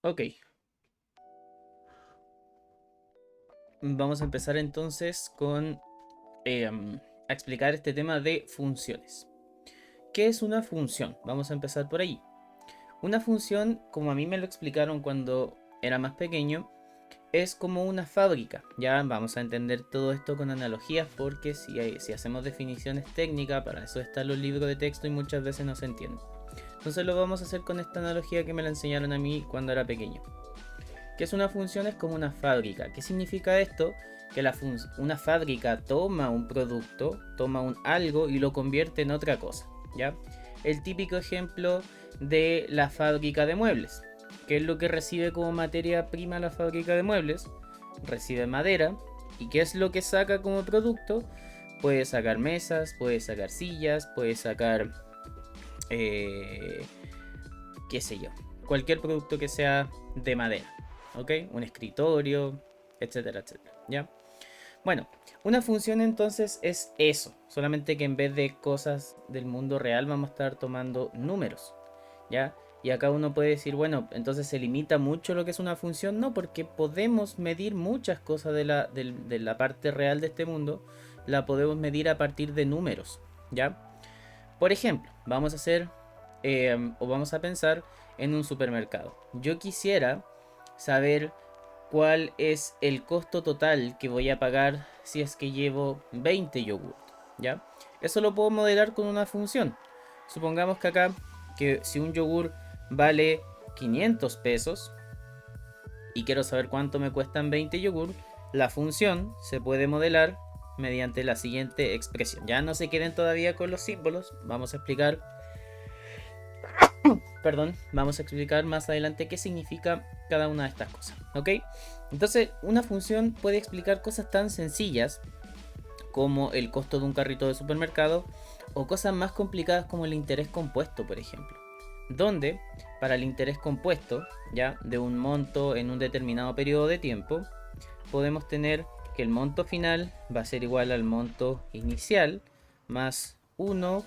Ok, vamos a empezar entonces con a explicar este tema de funciones. ¿Qué es una función? Vamos a empezar por ahí. Una función, como a mí me lo explicaron cuando era más pequeño, es como una fábrica. Ya vamos a entender todo esto con analogías porque si hacemos definiciones técnicas, para eso están los libros de texto y muchas veces no se entiende. Entonces lo vamos a hacer con esta analogía que me la enseñaron a mí cuando era pequeño. Que es una función? Es como una fábrica. ¿Qué significa esto? Que una fábrica toma un producto, toma un algo y lo convierte en otra cosa. ¿Ya? El típico ejemplo de la fábrica de muebles. ¿Qué es lo que recibe como materia prima la fábrica de muebles? Recibe madera. ¿Y qué es lo que saca como producto? Puede sacar mesas, puede sacar sillas, puede sacar, eh, qué sé yo, cualquier producto que sea de madera. ¿Ok? Un escritorio, etcétera, etcétera. ¿Ya? Bueno, una función entonces es eso, solamente que en vez de cosas del mundo real vamos a estar tomando números, ¿ya? Y acá uno puede decir, bueno, entonces se limita mucho lo que es una función, no, porque podemos medir muchas cosas de la parte real de este mundo, la podemos medir a partir de números, ¿ya? Por ejemplo, vamos a hacer o vamos a pensar en un supermercado. Yo quisiera saber cuál es el costo total que voy a pagar si es que llevo 20 yogurt, ¿ya? Eso lo puedo modelar con una función. Supongamos que acá, que si un yogur vale 500 pesos y quiero saber cuánto me cuestan 20 yogur, la función se puede modelar mediante la siguiente expresión. Ya no se queden todavía con los símbolos, vamos a explicar, vamos a explicar más adelante qué significa cada una de estas cosas, ¿ok? Entonces, una función puede explicar cosas tan sencillas como el costo de un carrito de supermercado o cosas más complicadas como el interés compuesto, por ejemplo. Donde, para el interés compuesto, ya de un monto en un determinado periodo de tiempo, podemos tener que el monto final va a ser igual al monto inicial más uno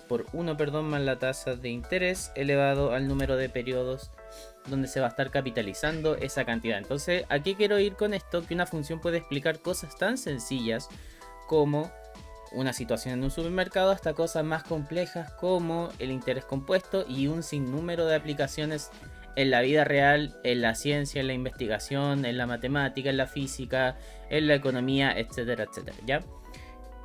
por uno, perdón, más la tasa de interés elevado al número de periodos donde se va a estar capitalizando esa cantidad. Entonces, ¿a qué quiero ir con esto? Que una función puede explicar cosas tan sencillas como una situación en un supermercado hasta cosas más complejas como el interés compuesto y un sinnúmero de aplicaciones en la vida real, en la ciencia, en la investigación, en la matemática, en la física, en la economía, etcétera, etcétera. ¿Ya?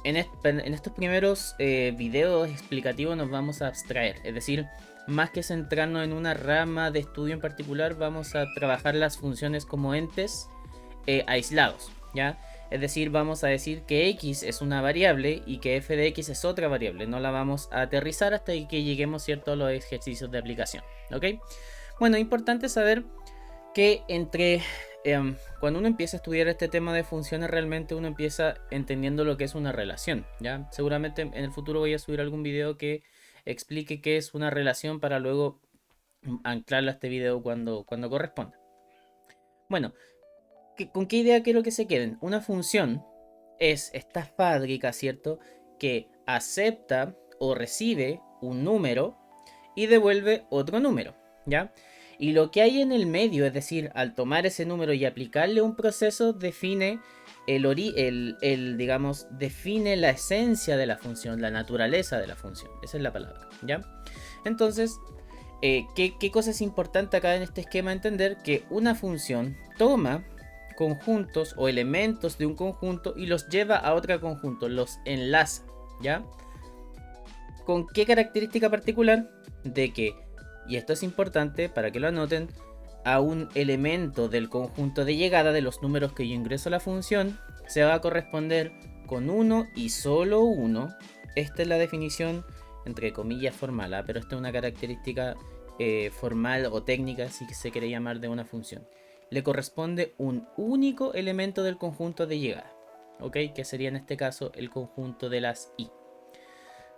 En estos primeros videos explicativos nos vamos a abstraer, es decir, más que centrarnos en una rama de estudio en particular, vamos a trabajar las funciones como entes aislados, ¿ya? Es decir, vamos a decir que x es una variable y que f de x es otra variable. No la vamos a aterrizar hasta que lleguemos, ¿cierto?, a los ejercicios de aplicación, ¿ok? Bueno, importante saber que cuando uno empieza a estudiar este tema de funciones, realmente uno empieza entendiendo lo que es una relación, ¿ya? Seguramente en el futuro voy a subir algún video que explique qué es una relación para luego anclarlo a este video cuando corresponda. Bueno, ¿con qué idea quiero que se queden? Una función es esta fábrica, ¿cierto? Que acepta o recibe un número y devuelve otro número, ¿ya? Y lo que hay en el medio, es decir, al tomar ese número y aplicarle un proceso, define digamos, define la esencia de la función, la naturaleza de la función. Esa es la palabra, ¿ya? Entonces, ¿qué cosa es importante acá en este esquema? Entender que una función toma conjuntos o elementos de un conjunto y los lleva a otro conjunto, los enlaza, ¿ya? ¿Con qué característica particular? De que, y esto es importante para que lo anoten, a un elemento del conjunto de llegada de los números que yo ingreso a la función se va a corresponder con uno y solo uno. Esta es la definición entre comillas formal, ¿eh? Pero esta es una característica formal o técnica, si se quiere llamar, de una función. Le corresponde un único elemento del conjunto de llegada, ¿ok? Que sería en este caso el conjunto de las i.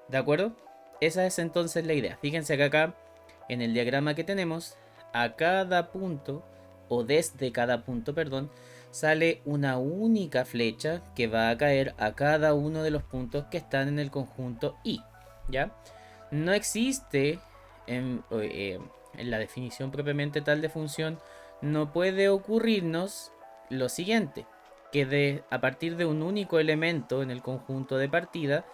¿De acuerdo? Esa es entonces la idea. Fíjense que acá, en el diagrama que tenemos, a cada punto, o desde cada punto, perdón, sale una única flecha que va a caer a cada uno de los puntos que están en el conjunto I. ¿Ya? No existe en la definición propiamente tal de función, no puede ocurrirnos lo siguiente, que a partir de un único elemento en el conjunto de partida,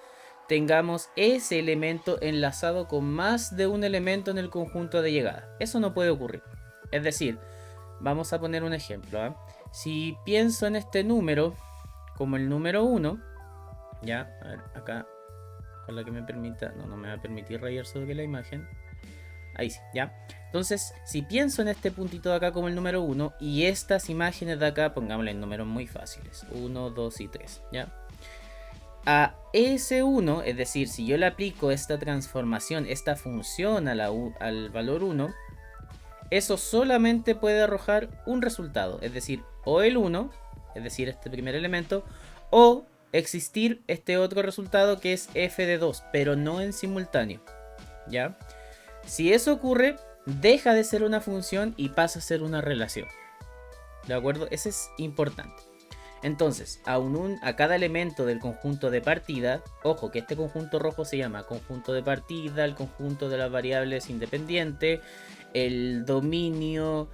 tengamos ese elemento enlazado con más de un elemento en el conjunto de llegada. Eso no puede ocurrir. Es decir, vamos a poner un ejemplo, ¿eh? Si pienso en este número como el número 1, ya, a ver, acá, ojalá que me permita, no me va a permitir rayar sobre la imagen. Ahí sí, ya. Entonces, si pienso en este puntito de acá como el número 1 y estas imágenes de acá, pongámosle en números muy fáciles, 1, 2 y 3, ¿ya? A ese 1, es decir, si yo le aplico esta transformación, esta función al valor 1, eso solamente puede arrojar un resultado, es decir, o el 1, es decir, este primer elemento, o existir este otro resultado que es f de 2, pero no en simultáneo, ¿ya? Si eso ocurre, deja de ser una función y pasa a ser una relación, ¿de acuerdo? Eso es importante. Entonces, a cada elemento del conjunto de partida, ojo que este conjunto rojo se llama conjunto de partida, el conjunto de las variables independientes, el dominio,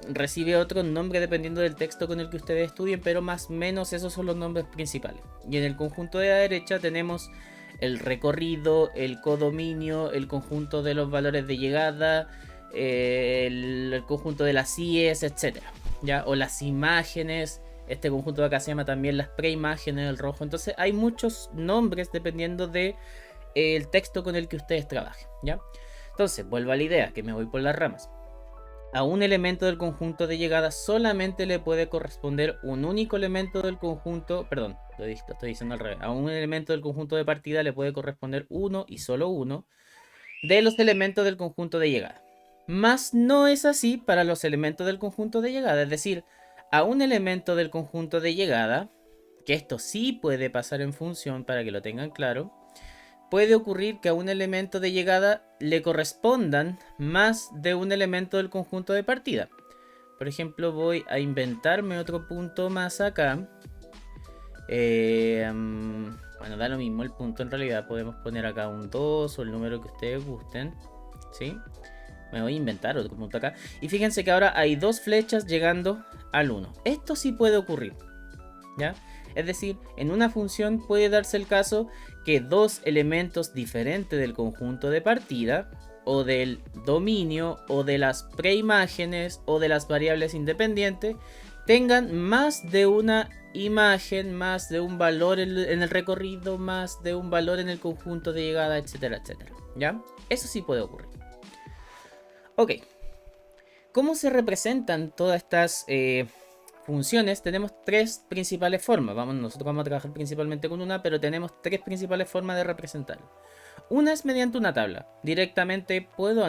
recibe otro nombre dependiendo del texto con el que ustedes estudien, pero más o menos esos son los nombres principales. Y en el conjunto de la derecha tenemos el recorrido, el codominio, el conjunto de los valores de llegada, el conjunto de las IES, etc. ¿Ya? O las imágenes. Este conjunto de acá se llama también las preimágenes, el rojo. Entonces hay muchos nombres dependiendo de el texto con el que ustedes trabajen, ¿ya? Entonces, vuelvo a la idea, que me voy por las ramas. A un elemento del conjunto de llegada solamente le puede corresponder un único elemento del conjunto, perdón, lo estoy diciendo al revés. A un elemento del conjunto de partida le puede corresponder uno y solo uno de los elementos del conjunto de llegada. Mas no es así para los elementos del conjunto de llegada, es decir, a un elemento del conjunto de llegada, que esto sí puede pasar en función para que lo tengan claro, puede ocurrir que a un elemento de llegada le correspondan más de un elemento del conjunto de partida. Por ejemplo, voy a inventarme otro punto más acá. Bueno, da lo mismo el punto en realidad. Podemos poner acá un 2 o el número que ustedes gusten, ¿sí? Me voy a inventar otro punto acá. Y fíjense que ahora hay dos flechas llegando al 1. Esto sí puede ocurrir, ¿ya? Es decir, en una función puede darse el caso que dos elementos diferentes del conjunto de partida, o del dominio, o de las preimágenes, o de las variables independientes, tengan más de una imagen, más de un valor en el recorrido, más de un valor en el conjunto de llegada, etcétera, etcétera, ¿ya? Eso sí puede ocurrir. Ok, ¿cómo se representan todas estas funciones? Tenemos tres principales formas. Nosotros vamos a trabajar principalmente con una, pero tenemos tres principales formas de representarlo. Una es mediante una tabla. Directamente puedo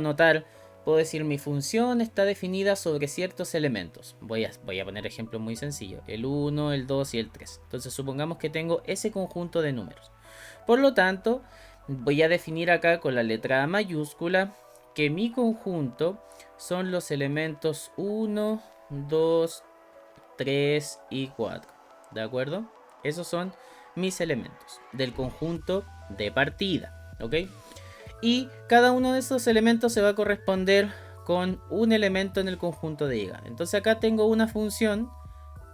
decir mi función está definida sobre ciertos elementos. Voy a poner ejemplos muy sencillos. El 1, el 2 y el 3. Entonces supongamos que tengo ese conjunto de números. Por lo tanto, voy a definir acá con la letra A mayúscula que mi conjunto son los elementos 1, 2, 3 y 4. ¿De acuerdo? Esos son mis elementos del conjunto de partida. ¿Ok? Y cada uno de esos elementos se va a corresponder con un elemento en el conjunto de llegada. Entonces acá tengo una función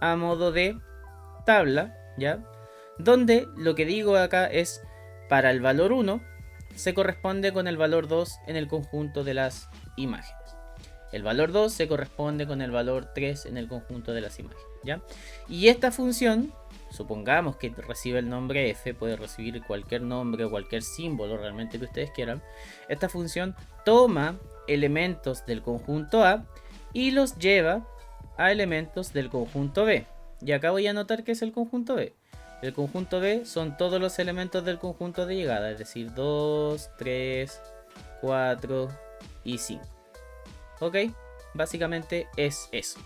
a modo de tabla, ¿ya? Donde lo que digo acá es para el valor 1 se corresponde con el valor 2 en el conjunto de las imágenes. El valor 2 se corresponde con el valor 3 en el conjunto de las imágenes, ¿ya? Y esta función, supongamos que recibe el nombre f, puede recibir cualquier nombre o cualquier símbolo realmente que ustedes quieran. Esta función toma elementos del conjunto A y los lleva a elementos del conjunto B. Y acá voy a anotar que es el conjunto B. El conjunto B son todos los elementos del conjunto de llegada, es decir, 2, 3, 4 y 5. ¿Ok? Básicamente es eso.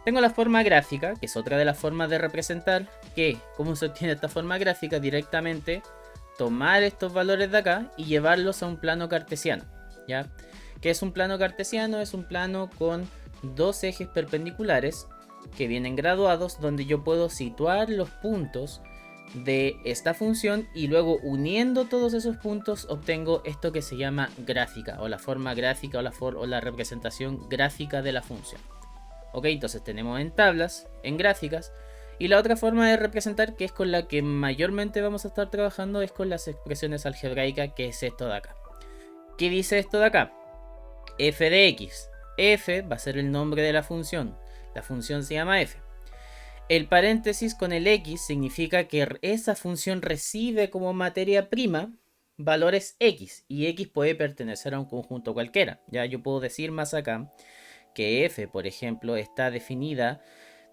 Tengo la forma gráfica, que es otra de las formas de representar, que, ¿cómo se obtiene esta forma gráfica? Directamente tomar estos valores de acá y llevarlos a un plano cartesiano, ¿ya? ¿Qué es un plano cartesiano? Es un plano con dos ejes perpendiculares que vienen graduados, donde yo puedo situar los puntos de esta función y luego uniendo todos esos puntos obtengo esto que se llama gráfica o la forma gráfica o la representación gráfica de la función. Ok, entonces tenemos en tablas, en gráficas, y la otra forma de representar, que es con la que mayormente vamos a estar trabajando, es con las expresiones algebraicas, que es esto de acá. ¿Qué dice esto de acá? F de x. F va a ser el nombre de la función se llama f. El paréntesis con el x significa que esa función recibe como materia prima valores x, y x puede pertenecer a un conjunto cualquiera. Ya yo puedo decir más acá que f, por ejemplo, está definida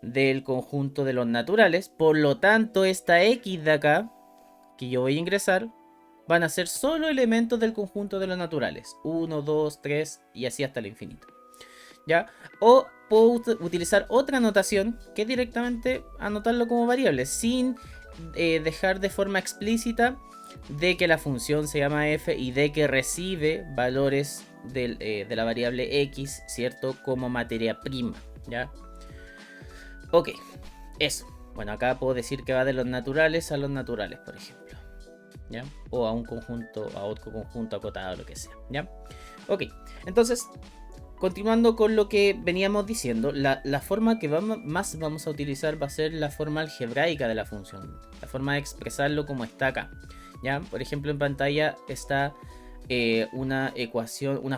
del conjunto de los naturales, por lo tanto esta x de acá que yo voy a ingresar van a ser solo elementos del conjunto de los naturales, 1, 2, 3 y así hasta el infinito. ¿Ya? O puedo utilizar otra anotación que es directamente anotarlo como variable sin dejar de forma explícita de que la función se llama f y de que recibe valores de la variable x, ¿cierto? Como materia prima, ¿ya? Ok, eso. Bueno, acá puedo decir que va de los naturales a los naturales, por ejemplo, ¿ya? O a un conjunto, a otro conjunto acotado, lo que sea, ¿ya? Ok, entonces, continuando con lo que veníamos diciendo, la forma que más vamos a utilizar va a ser la forma algebraica de la función, la forma de expresarlo como está acá, ¿ya? Por ejemplo, en pantalla está una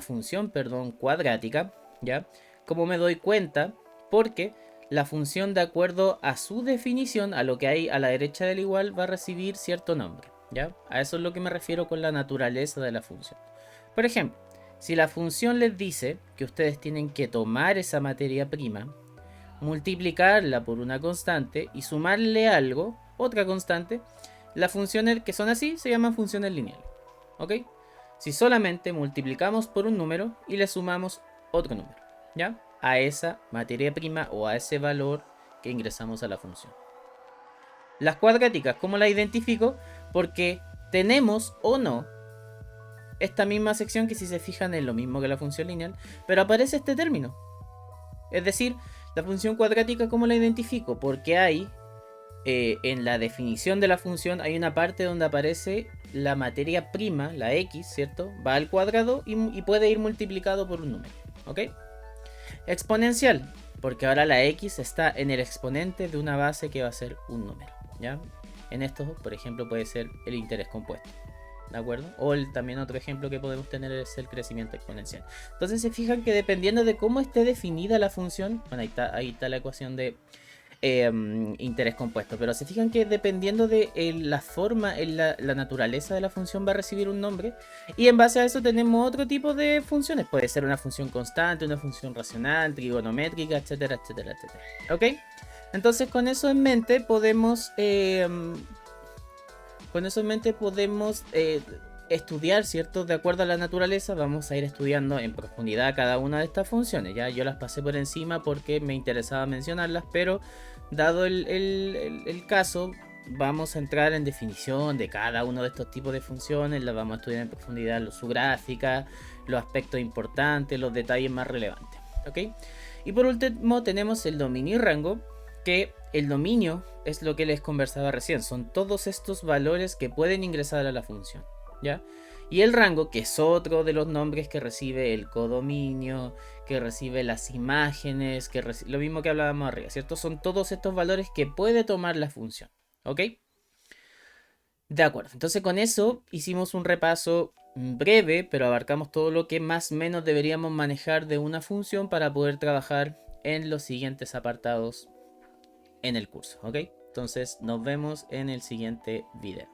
función, cuadrática, ¿ya? ¿Cómo me doy cuenta? Porque la función, de acuerdo a su definición, a lo que hay a la derecha del igual, va a recibir cierto nombre, ¿ya? A eso es lo que me refiero con la naturaleza de la función. Por ejemplo, si la función les dice que ustedes tienen que tomar esa materia prima, multiplicarla por una constante y sumarle algo, otra constante, las funciones que son así se llaman funciones lineales, ¿ok? Si solamente multiplicamos por un número y le sumamos otro número, ¿ya? A esa materia prima o a ese valor que ingresamos a la función. Las cuadráticas, ¿cómo las identifico? Porque tenemos o no esta misma sección que, si se fijan, es lo mismo que la función lineal, pero aparece este término. Es decir, la función cuadrática, ¿cómo la identifico? Porque hay en la definición de la función hay una parte donde aparece la materia prima, la x, ¿cierto? Va al cuadrado y puede ir multiplicado por un número, ¿ok? Exponencial, porque ahora la x está en el exponente de una base que va a ser un número, ¿ya? En esto, por ejemplo, puede ser el interés compuesto, ¿de acuerdo? O también otro ejemplo que podemos tener es el crecimiento exponencial. Entonces se fijan que dependiendo de cómo esté definida la función, bueno, ahí está la ecuación de interés compuesto, pero se fijan que dependiendo de la forma, la naturaleza de la función va a recibir un nombre, y en base a eso tenemos otro tipo de funciones. Puede ser una función constante, una función racional, trigonométrica, etcétera, etcétera, etcétera. ¿Ok? Entonces con eso en mente podemos estudiar, ¿cierto? De acuerdo a la naturaleza, vamos a ir estudiando en profundidad cada una de estas funciones. Ya yo las pasé por encima porque me interesaba mencionarlas, pero dado el caso, vamos a entrar en definición de cada uno de estos tipos de funciones. Las vamos a estudiar en profundidad, su gráfica, los aspectos importantes, los detalles más relevantes, ¿ok? Y por último tenemos el dominio y rango, que el dominio es lo que les conversaba recién, son todos estos valores que pueden ingresar a la función, ¿ya? Y el rango, que es otro de los nombres que recibe el codominio, que recibe las imágenes, lo mismo que hablábamos arriba, ¿cierto? Son todos estos valores que puede tomar la función, ¿ok? De acuerdo, entonces con eso hicimos un repaso breve, pero abarcamos todo lo que más o menos deberíamos manejar de una función para poder trabajar en los siguientes apartados en el curso, ¿ok? Entonces nos vemos en el siguiente video.